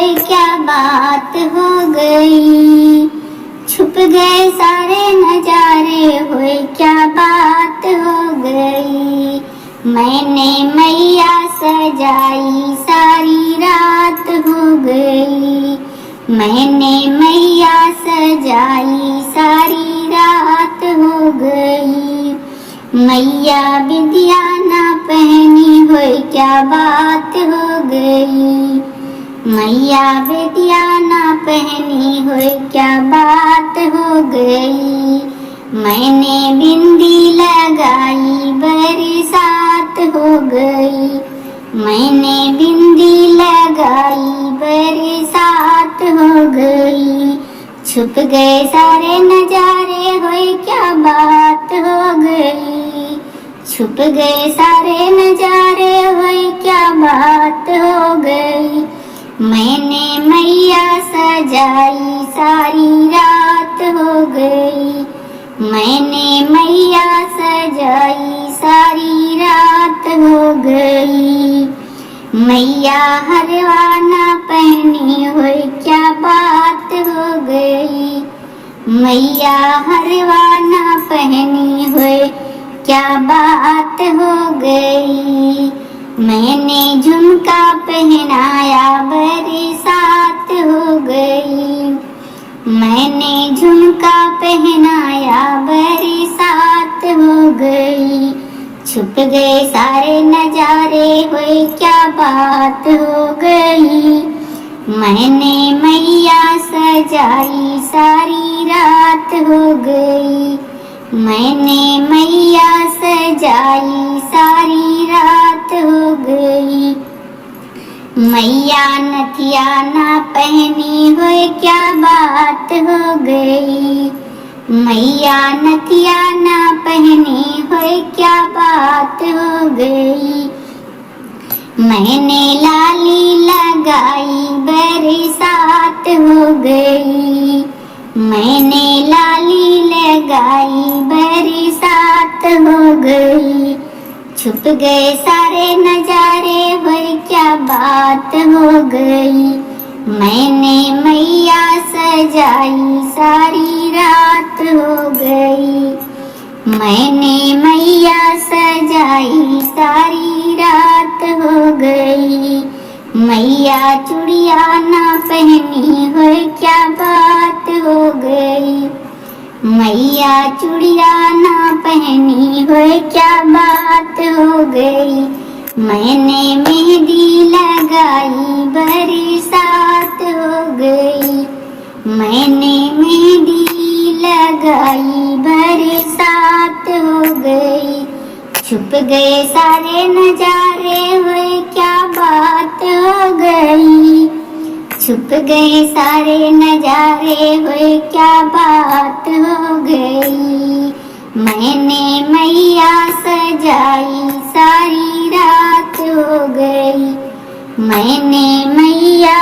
होए क्या बात हो गई। छुप गए सारे नजारे होए क्या बात हो गई। मैंने मैया सजाई सारी रात हो गई। मैंने मैया सजाई सारी रात हो गई। मैया बिंदिया ना पहनी होए क्या बात हो गई। मैया बिंदिया ना पहनी होए क्या बात हो गई। मैंने बिंदी लगाई बरसात हो गई। मैंने बिंदी लगाई बरसात हो गई। छुप गए सारे नजारे होए क्या बात हो गई। छुप गए सारे नजारे होए क्या बात हो गई। मैंने मैया सजाई सारी रात हो गई। मैंने मैया सजाई सारी रात हो गई। मैया हरवाना पहनी हुई क्या बात हो गई। मैया हरवाना पहनी हुई क्या बात हो गई। मैंने झुमका पहनाया बरसात हो गई। मैंने झुमका पहनाया बरसात हो गई। छुप गए सारे नजारे हुए क्या बात हो गई। मैंने मैया सजाई सारी रात हो गई। मैंने मैया सजाई सारी रात हो गई। मैया नथिया ना पहनी हुई क्या बात हो गई। मैया नथिया ना पहनी हुई क्या बात हो गई। मैंने लाली लगाई बरसात हो गई। मैंने लाली लगाई बरसात हो गई। छुप गए सारे नजारे हुए क्या बात हो गई। मैंने मैया सजाई सारी रात हो गई। मैंने मैया सजाई सारी रात हो गई। मैया चूड़िया ना पहनी हुई क्या बात हो गई। मैया चूड़िया ना पहनी हुई क्या बात हो गई। मैंने मेहंदी लगाई बरसात हो गई। मैंने मेहंदी लगाई बरसात हो गई। छुप गए सारे नजारे हुए क्या बात हो गई। छुप गए सारे नजारे हुए क्या बात हो गई। मैंने मैया सजाई सारी रात हो गई। मैंने मैया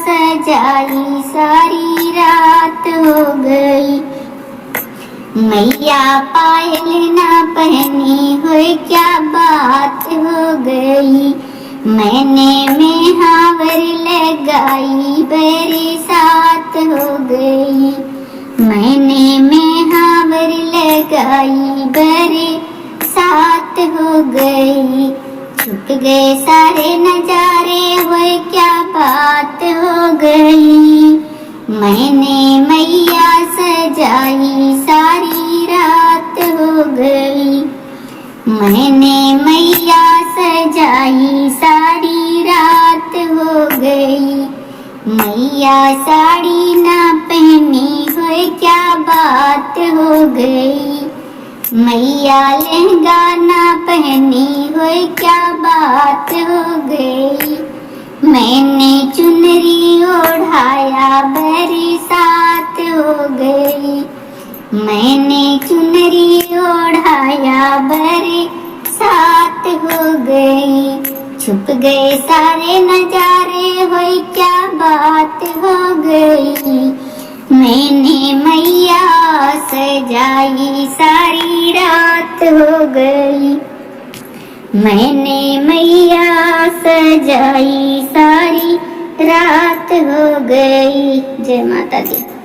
सजाई सारी रात हो गई। मैया पायल ना पहनी हुई क्या बात हो गई। मैंने मेहावर लगाई बरसात हो गई। मैंने मेहावर लगाई बरसात हो गई। छुप गए सारे नजारे हुए क्या बात हो गई। मैंने मैया सजाई सारी रात हो गई। मैंने मैया सजाई सारी रात हो गई। मैया साड़ी ना पहनी हुई क्या बात हो गई। मैया लहंगा ना पहनी हुई क्या बात हो गई। मैंने चुनरी ओढ़ाया बरसात हो गई। मैंने चुनरी ओढ़ाया बरसात हो गई। छुप गए सारे नजारे हुई क्या बात हो गई। मैंने मैया सजाई सारी रात हो गई। मैंने मैया सजाई सारी रात बात हो गई। जय माता दी।